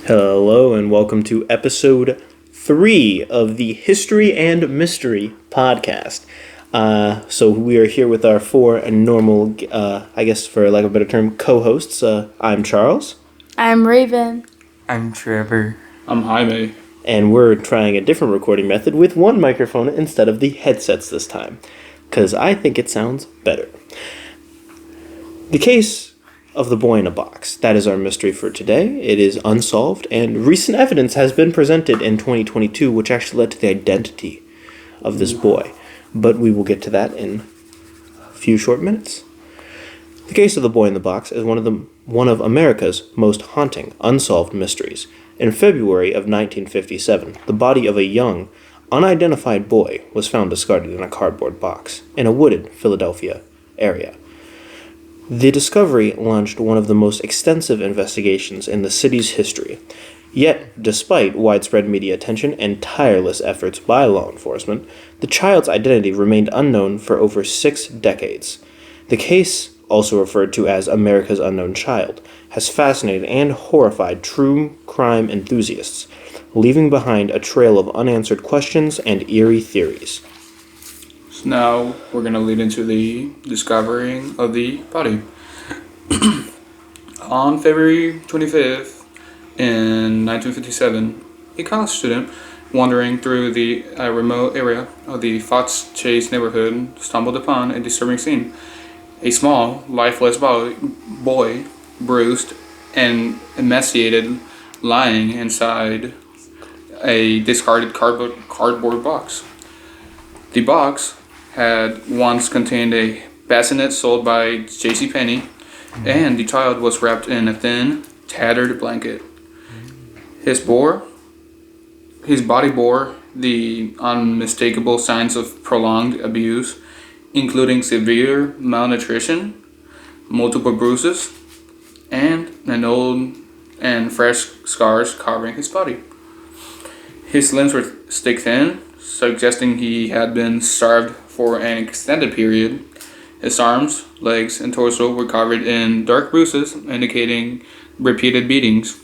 Hello and welcome to episode 3 of the History and Mystery podcast. So we are here with our four normal, I guess for lack of a better term, co-hosts. I'm Charles. I'm Raven. I'm Trevor. I'm Jaime. And we're trying a different recording method with one microphone instead of the headsets this time, because I think it sounds better. The case of the boy in a box. That is our mystery for today. It is unsolved, and recent evidence has been presented in 2022, which actually led to the identity of this boy. But we will get to that in a few short minutes. The case of the boy in the box is one of America's most haunting unsolved mysteries. In February of 1957, the body of a young, unidentified boy was found discarded in a cardboard box in a wooded Philadelphia area. The discovery launched one of the most extensive investigations in the city's history. Yet, despite widespread media attention and tireless efforts by law enforcement, the child's identity remained unknown for over 6 decades. The case, also referred to as America's Unknown Child, has fascinated and horrified true crime enthusiasts, leaving behind a trail of unanswered questions and eerie theories. So now we're going to lead into the discovering of the body. On February 25th in 1957, a college student wandering through the remote area of the Fox Chase neighborhood stumbled upon a disturbing scene. A small, lifeless boy, bruised and emaciated, lying inside a discarded cardboard box. The box had once contained a bassinet sold by JCPenney, and the child was wrapped in a thin, tattered blanket. His body bore the unmistakable signs of prolonged abuse, including severe malnutrition, multiple bruises, and an old and fresh scars covering his body. His limbs were stick-thin, suggesting he had been starved for an extended period. His arms, legs, and torso were covered in dark bruises, indicating repeated beatings.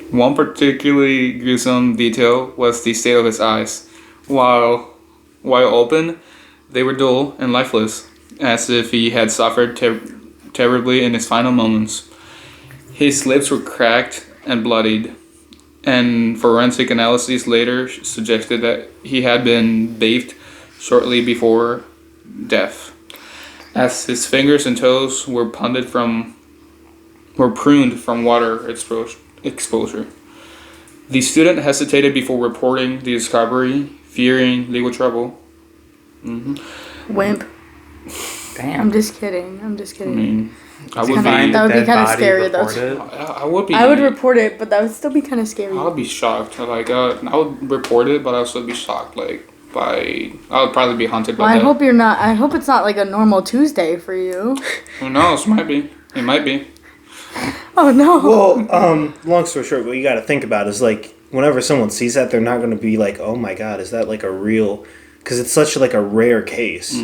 One particularly gruesome detail was the state of his eyes. While open, they were dull and lifeless, as if he had suffered terribly in his final moments. His lips were cracked and bloodied, and forensic analyses later suggested that he had been bathed shortly before death, as his fingers and toes were pruned from water exposure. The student hesitated before reporting the discovery, fearing legal trouble. Wimp. Damn. I'm just kidding. I mean, That would be kind of scary, though. I would be. I would report it, but that would still be kind of scary. I would be shocked. I would report it, but I would still be shocked. I would probably be haunted by that. I hope you're not. I hope it's not like a normal Tuesday for you. Who knows? Might be. It might be. Oh no. Well, long story short, what you got to think about is whenever someone sees that, they're not going to be like, "Oh my God, is that like a real?" Because it's such a rare case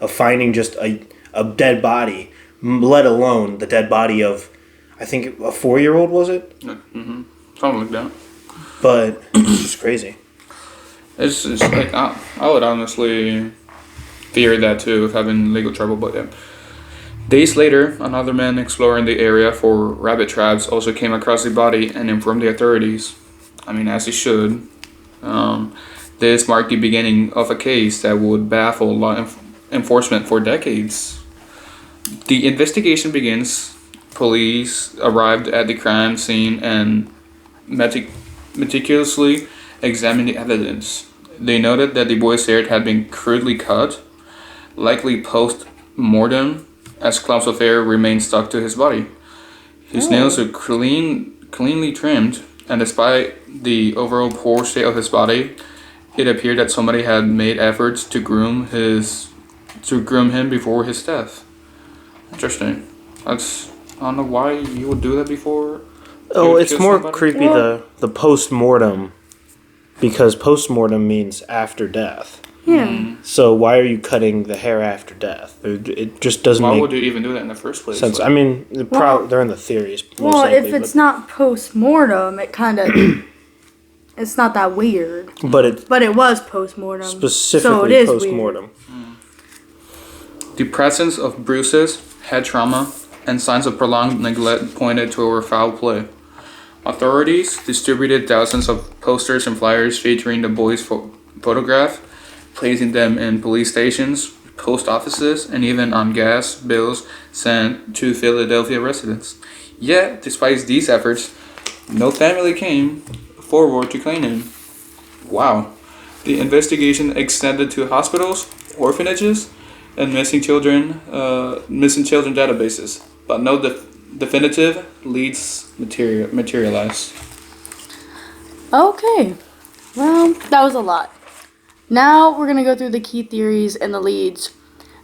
of finding just a dead body, let alone the dead body of, I think a 4-year-old, was it? Mm-hmm. Something like that. But it's just crazy. It's I would honestly fear that too if having legal trouble, but yeah. Days later, another man exploring the area for rabbit traps also came across the body and informed the authorities. I mean, as he should. This marked the beginning of a case that would baffle law enforcement for decades. The investigation begins. Police arrived at the crime scene and meticulously examined the evidence. They noted that the boy's hair had been crudely cut, likely post-mortem, as clumps of hair remained stuck to his body. His nails were cleanly trimmed, and despite the overall poor state of his body, it appeared that somebody had made efforts to groom him before his death. Interesting. I don't know why you would do that before. Oh, it's more creepy the post-mortem, because post-mortem means after death. Yeah. So why are you cutting the hair after death? It just doesn't Why make would you even do that in the first place? sense. Like, I mean, Well- they're in the theories. Most Well, likely, if it's not post-mortem, it kind of... it's not that weird. but it But it was post-mortem. so it specifically is post weird. mortem. the presence of bruises, head trauma, and signs of prolonged neglect pointed toward foul play. Authorities distributed thousands of posters and flyers featuring the boys' photograph, placing them in police stations, post offices, and even on gas bills sent to Philadelphia residents. Yet, despite these efforts, no family came forward to claim him. Wow. The investigation extended to hospitals, orphanages, and missing children databases, but no definitive leads materialized. Okay. Well, that was a lot. Now we're going to go through the key theories and the leads.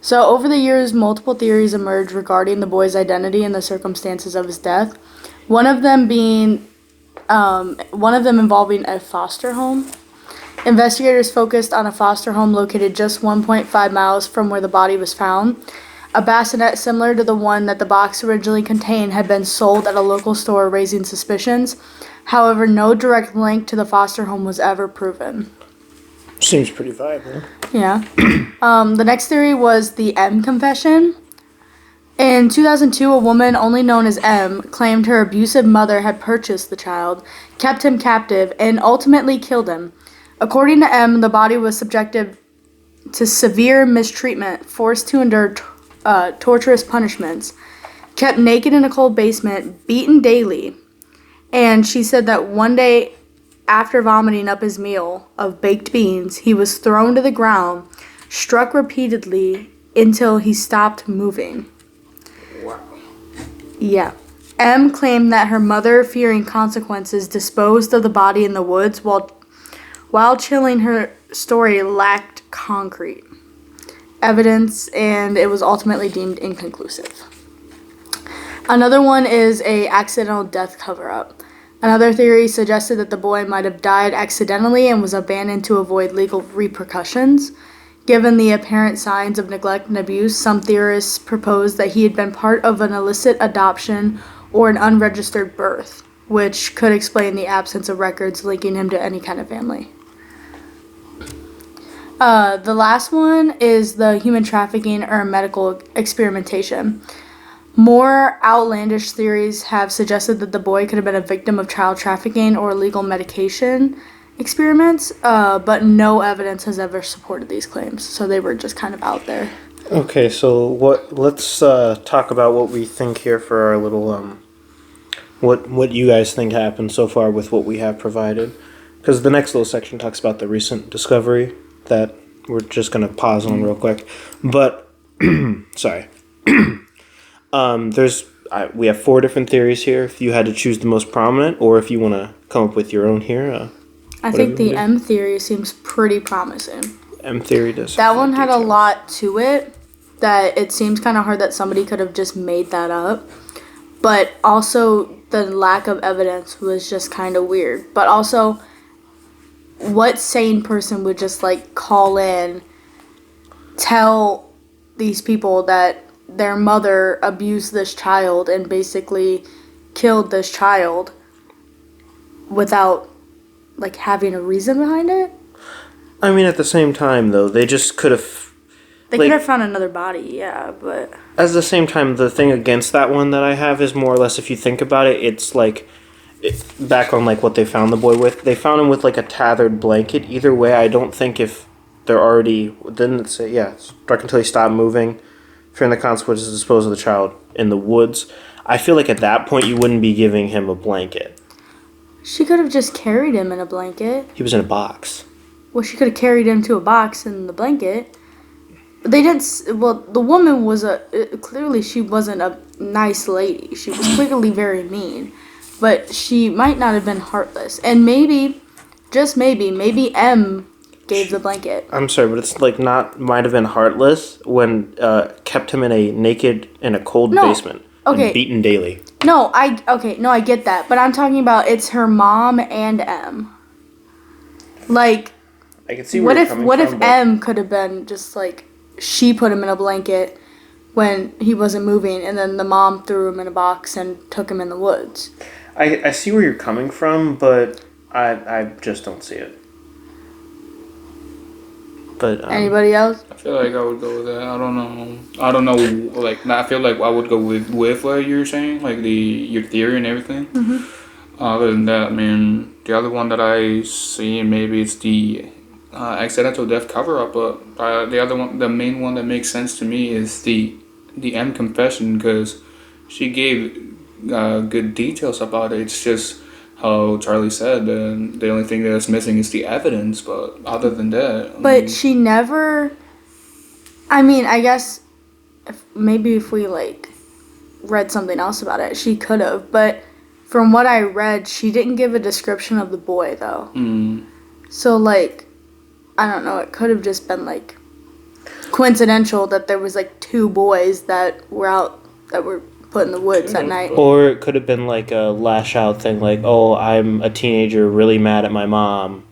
So, over the years, multiple theories emerged regarding the boy's identity and the circumstances of his death. One of them involving a foster home. Investigators focused on a foster home located just 1.5 miles from where the body was found. A bassinet similar to the one that the box originally contained had been sold at a local store, raising suspicions. However, no direct link to the foster home was ever proven. Seems pretty viable. Yeah. The next theory was the M confession. In 2002, a woman only known as M claimed her abusive mother had purchased the child, kept him captive, and ultimately killed him. According to M, the body was subjected to severe mistreatment, forced to endure torturous punishments, kept naked in a cold basement, beaten daily. And she said that one day, after vomiting up his meal of baked beans, he was thrown to the ground, struck repeatedly until he stopped moving. Wow. Yeah. M claimed that her mother, fearing consequences, disposed of the body in the woods while chilling. Her story lacked concrete evidence, and it was ultimately deemed inconclusive. Another one is a accidental death cover-up. Another theory suggested that the boy might have died accidentally and was abandoned to avoid legal repercussions. Given the apparent signs of neglect and abuse, some theorists proposed that he had been part of an illicit adoption or an unregistered birth, which could explain the absence of records linking him to any kind of family. The last one is the human trafficking or medical experimentation. More outlandish theories have suggested that the boy could have been a victim of child trafficking or illegal medication experiments, but no evidence has ever supported these claims, so they were just kind of out there. Okay, so let's talk about what we think here for our little what you guys think happened so far with what we have provided, because the next little section talks about the recent discovery that we're just gonna pause on real quick, but sorry. We have 4 different theories here. If you had to choose the most prominent, or if you want to come up with your own here, I think the M theory seems pretty promising. M theory does. That one had a details. lot to it that it seems kind of hard that somebody could have just made that up. But also the lack of evidence was just kind of weird. But also, what sane person would just like call in, tell these people that their mother abused this child and basically killed this child without like having a reason behind it? I mean, at the same time, though, they just could have. They Like- could have found another body, yeah, but At the same time, the thing against that one that I have is more or less, if you think about it, it's like back on like what they found the boy with. They found him with like a tethered blanket. Either way, I don't think if they're already didn't it say struck until he stopped moving, fearing the consequences, dispose of the child in the woods. I feel like at that point you wouldn't be giving him a blanket. she could have just carried him in a blanket. He was in a box. Well, she could have carried him to a box in the blanket. But they didn't. Well, the woman was clearly she wasn't a nice lady. She was clearly very mean. But she might not have been heartless. And maybe, just maybe M gave the blanket. I'm sorry, but it's like might have been heartless when kept him in a cold No, basement okay. and beaten daily. No, I get that. But I'm talking about it's her mom and M. Like, I can see where you're coming what from, if but- M could have been just like she put him in a blanket when he wasn't moving, and then the mom threw him in a box and took him in the woods? I see where you're coming from, but I just don't see it. But Anybody else? I feel like I would go with that. I don't know. I don't know. Like, I feel like I would go with what you're saying, like your theory and everything. Other than that, I mean, the other one that I see, maybe it's the accidental death cover up. But the other one, the main one that makes sense to me is the M confession, because she gave good details about it. It's just how Charlie said, and the only thing that's missing is the evidence. But other than that, I But mean, she never. I mean, I guess maybe if we like read something else about it, she could have. But from what I read, she didn't give a description of the boy though. So like, I don't know. It could have just been like coincidental that there was like two boys that were put in the woods at night. or it could have been like a lash out thing, like, oh, I'm a teenager really mad at my mom.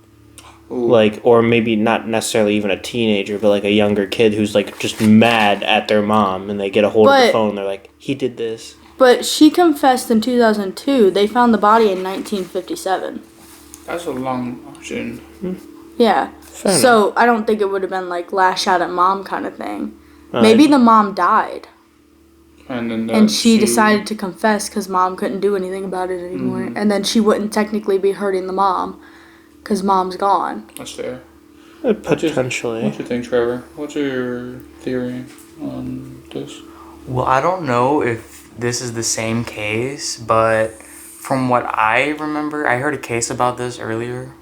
ooh. Like, or maybe not necessarily even a teenager, but like a younger kid who's like just mad at their mom, and they get a hold of the But- phone. They're like, he did this. But she confessed in 2002. They found the body in 1957. That's a long option. Yeah. Fair So I don't think it would have been like lash out at mom kind of thing. enough. Maybe the mom died And then and she decided to confess because mom couldn't do anything about it anymore. And then she wouldn't technically be hurting the mom because mom's gone. That's fair. Potentially. What you think, Trevor? What's your theory on this? Well, I don't know if this is the same case, but from what I remember, I heard a case about this earlier.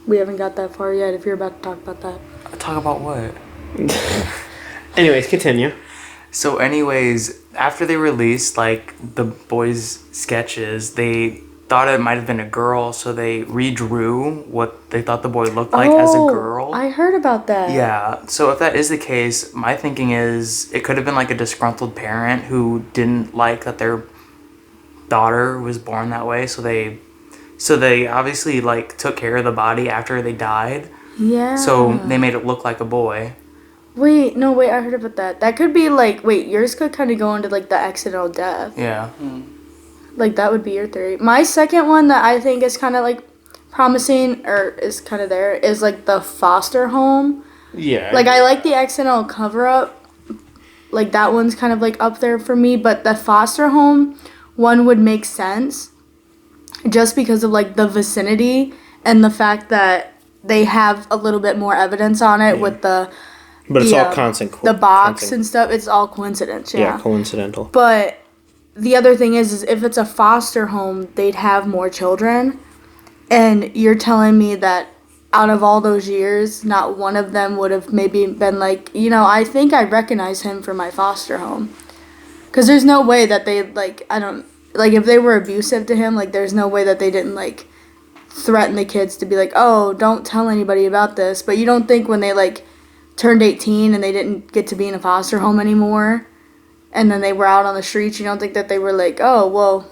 We haven't got that far yet if you're about to talk about that. Talk about what? Anyways, continue. So anyways, after they released like the boys' sketches, they thought it might have been a girl, so they redrew what they thought the boy looked like as a girl. I heard about that. Yeah, so if that is the case, my thinking is it could have been like a disgruntled parent who didn't like that their daughter was born that way, so they obviously like took care of the body after they died. Yeah. So they made it look like a boy. Wait, I heard about that. That could be like, yours could kind of go into like the accidental death. Yeah. Like that would be your theory. My second one that I think is kind of like promising or is kind of there is like the foster home. Yeah. Like I like the accidental cover up. Like that one's kind of like up there for me, but the foster home one would make sense just because of like the vicinity and the fact that they have a little bit more evidence on it with the But it's the, all constant. the box and stuff. It's all coincidence. yeah, coincidental. But the other thing is if it's a foster home, they'd have more children. And you're telling me that out of all those years, not one of them would have maybe been like, I think I recognize him from my foster home. Because there's no way that they, if they were abusive to him, like, there's no way that they didn't, like, threaten the kids to be like, oh, don't tell anybody about this. But you don't think when they, like, turned 18 and they didn't get to be in a foster home anymore, and then they were out on the streets, you don't think that they were like, oh, well,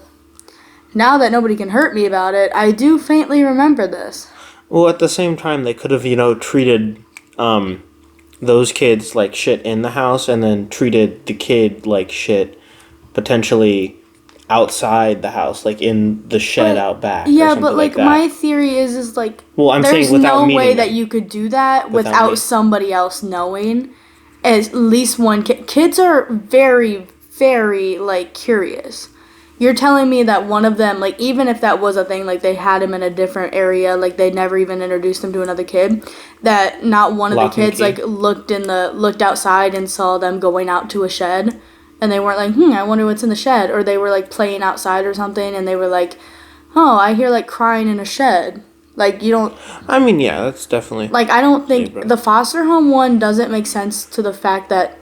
now that nobody can hurt me about it, I do faintly remember this. Well, at the same time, they could have, treated those kids like shit in the house and then treated the kid like shit potentially outside the house, like in the shed But- out back. or Yeah, something but, like, that. my theory is like, Well, I'm there's saying without no meaning way it. that you could do that Without without meaning. somebody else knowing. At least one kid. Kids are very, very, like, curious. You're telling me that one of them, like, even if that was a thing, like, they had him in a different area, like, they never even introduced him to another kid, that not one of Lock the and kids, key. like, looked outside and saw them going out to a shed, and they weren't like, I wonder what's in the shed, or they were, like, playing outside or something, and they were like, oh, I hear, like, crying in a shed. Like, you don't, I mean, yeah, that's definitely. like, I don't Yeah, think bro. the foster home one doesn't make sense to the fact that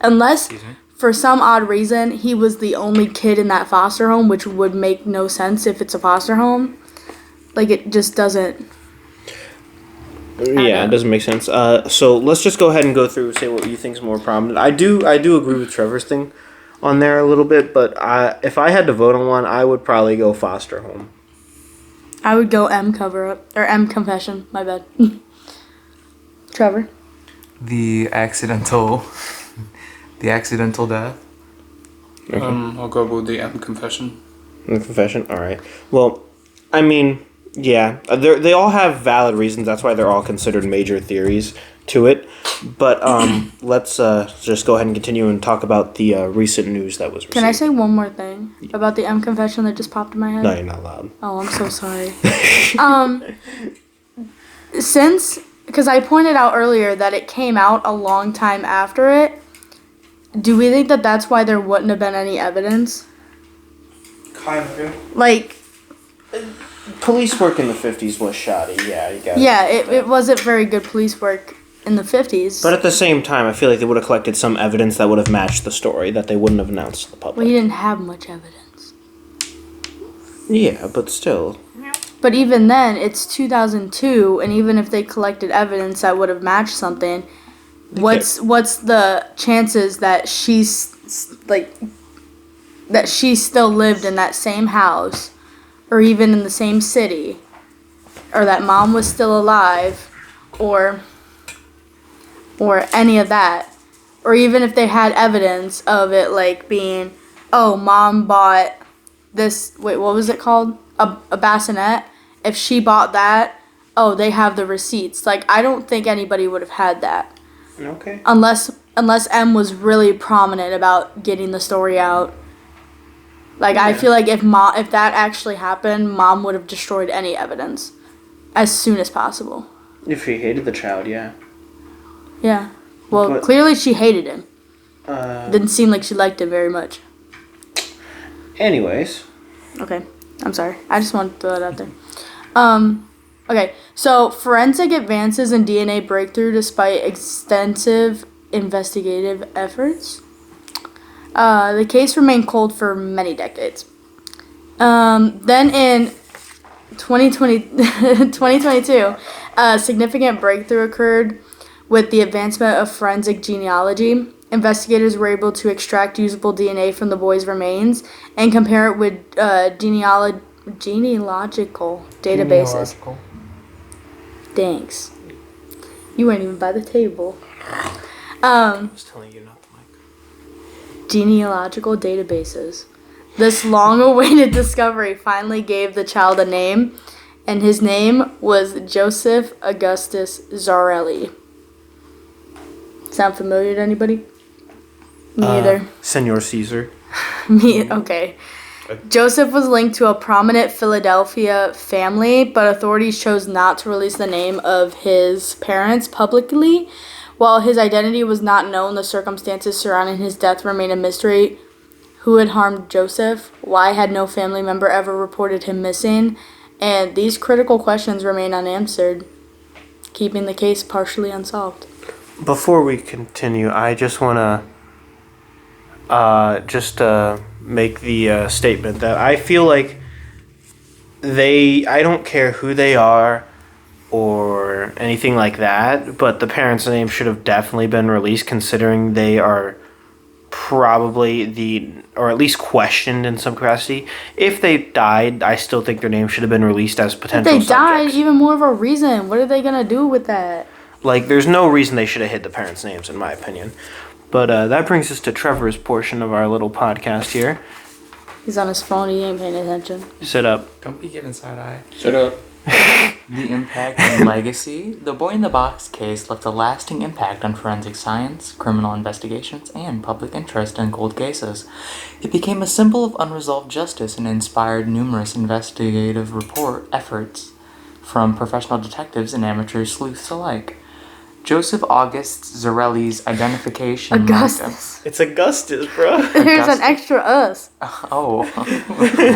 unless for some odd reason he was the only kid in that foster home, which would make no sense if it's a foster home. Like, it just doesn't. Yeah, it doesn't make sense. So let's just go ahead and go through, say what you think is more prominent. I do agree with Trevor's thing on there a little bit, but if I had to vote on one, I would probably go foster home. I would go M cover up or M confession. My bad. Trevor? The accidental death. I'll go with the M confession. The confession? Alright. Well, I mean, yeah. They all have valid reasons. That's why they're all considered major theories to it. But let's just go ahead and continue and talk about the recent news that was received. Can I say one more thing about the M confession that just popped in my head? No, you're not allowed. Oh, I'm so sorry. Because I pointed out earlier that it came out a long time after it, do we think that that's why there wouldn't have been any evidence? Kind of. Like, Police work in the 50s was shoddy, yeah, you got yeah, it wasn't very good police work in the 50s. But at the same time, I feel like they would have collected some evidence that would have matched the story that they wouldn't have announced to the public. Well, he didn't have much evidence. Yeah, but still. But even then, it's 2002, and even if they collected evidence that would have matched something, what's the chances that she still lived in that same house, or even in the same city, or that mom was still alive, or any of that, or even if they had evidence of it like being, oh, mom bought this. Wait, what was it called? A bassinet. If she bought that, oh, they have the receipts. Like, I don't think anybody would have had that. Okay. Unless M was really prominent about getting the story out. Like, I feel like if that actually happened, mom would have destroyed any evidence as soon as possible. If she hated the child, yeah. Yeah. Well, But- clearly she hated him. Uh, Didn't seem like she liked him very much. anyways. Okay. I'm sorry. I just wanted to throw that out there. Okay. So, forensic advances in DNA breakthrough despite extensive investigative efforts. The case remained cold for many decades. Then in 2022, a significant breakthrough occurred with the advancement of forensic genealogy. Investigators were able to extract usable DNA from the boy's remains and compare it with genealogical databases. Thanks. You weren't even by the table. I was telling you not the mic. Genealogical databases. This long-awaited discovery finally gave the child a name, and his name was Joseph Augustus Zarelli. Sound familiar to anybody? Me either. Senor Caesar. Okay. Joseph was linked to a prominent Philadelphia family, but authorities chose not to release the name of his parents publicly. While his identity was not known, the circumstances surrounding his death remain a mystery. Who had harmed Joseph? Why had no family member ever reported him missing? And these critical questions remain unanswered, keeping the case partially unsolved. Before we continue, I just want to make the statement that I feel like I don't care who they are or anything like that, but the parents' name should have definitely been released, considering they are probably or at least questioned in some capacity. If they died, I still think their name should have been released as If potential they died, subjects. even more of a reason. What are they gonna do with that? Like, there's no reason they should have hid the parents' names, in my opinion. But that brings us to Trevor's portion of our little podcast here. He's on his phone. He ain't paying attention. Sit up. Don't be getting side eye. Shut up. The impact and legacy. The Boy in the Box case left a lasting impact on forensic science, criminal investigations, and public interest in cold cases. It became a symbol of unresolved justice and inspired numerous investigative efforts from professional detectives and amateur sleuths alike. Joseph August Zarelli's identification. Augustus. It's Augustus, bro. There's an extra us. Oh,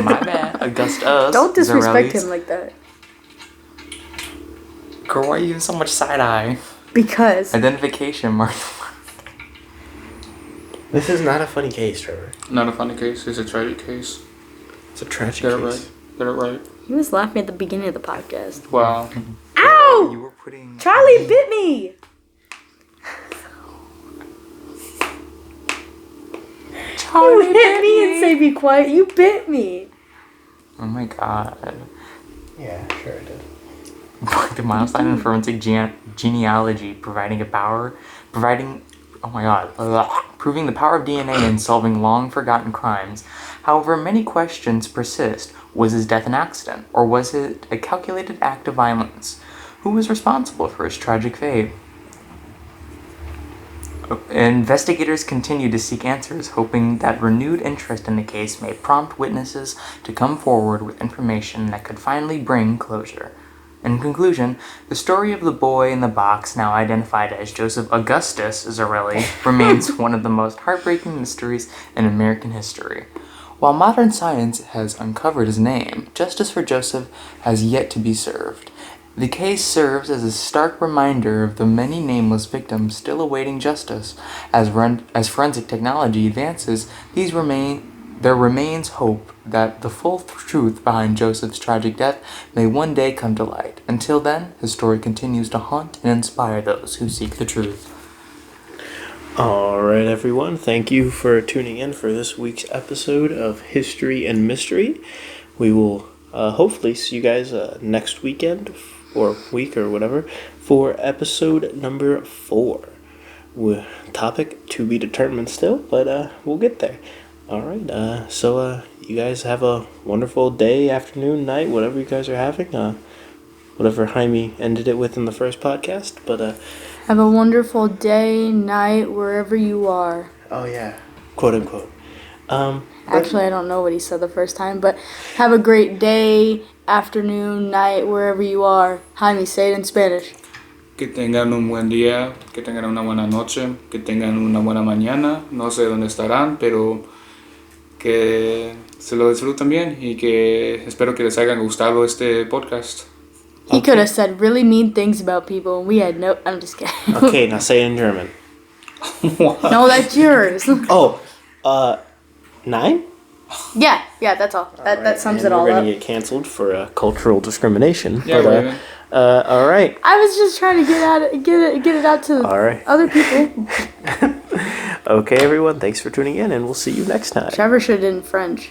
my bad. Augustus. Don't disrespect Zarelli's. him like that. Girl, why are you using so much side eye? Because Identification marked. This is not a funny case, Trevor. Not a funny case. It's a tragic case. It's a tragic Get it case. right. Get it right. he was laughing at the beginning of the podcast. Wow. Ow! You were putting. Charlie bit me. You hit me and say be quiet. You bit me. Oh my god. Yeah, sure it did. the milestone in forensic genealogy, proving the power of DNA in solving long-forgotten crimes. However, many questions persist. Was his death an accident, or was it a calculated act of violence? Who was responsible for his tragic fate? Investigators continue to seek answers, hoping that renewed interest in the case may prompt witnesses to come forward with information that could finally bring closure. In conclusion, the story of the boy in the box, now identified as Joseph Augustus Zarelli, remains one of the most heartbreaking mysteries in American history. While modern science has uncovered his name, justice for Joseph has yet to be served. The case serves as a stark reminder of the many nameless victims still awaiting justice. As forensic technology advances, there remains hope that the full truth behind Joseph's tragic death may one day come to light. Until then, his story continues to haunt and inspire those who seek the truth. All right, everyone. Thank you for tuning in for this week's episode of History and Mystery. We will hopefully see you guys next weekend or week or whatever for episode number 4. Topic to be determined still, but we'll get there. All right. So you guys have a wonderful day, afternoon, night, whatever you guys are having. Whatever Jaime ended it with in the first podcast, but Have a wonderful day, night, wherever you are. oh yeah, quote unquote. Actually, I don't know what he said the first time, but have a great day, afternoon, night, wherever you are. Jaime, say it in Spanish. Que tengan un buen día, que tengan una buena noche, que tengan una buena mañana. No sé dónde estarán, pero que se lo disfruten bien y que espero que les haya gustado este podcast. He could have said really mean things about people, and we had no... I'm just kidding. Okay, now say it in German. No, that's yours. Oh, 9? Yeah, that's all. That sums it all We're up. gonna get canceled for cultural discrimination. Yeah, but, we're even. all right. I was just trying to get it out to All right. other people. Okay, everyone. Thanks for tuning in, and we'll see you next time. Trevor should have done French.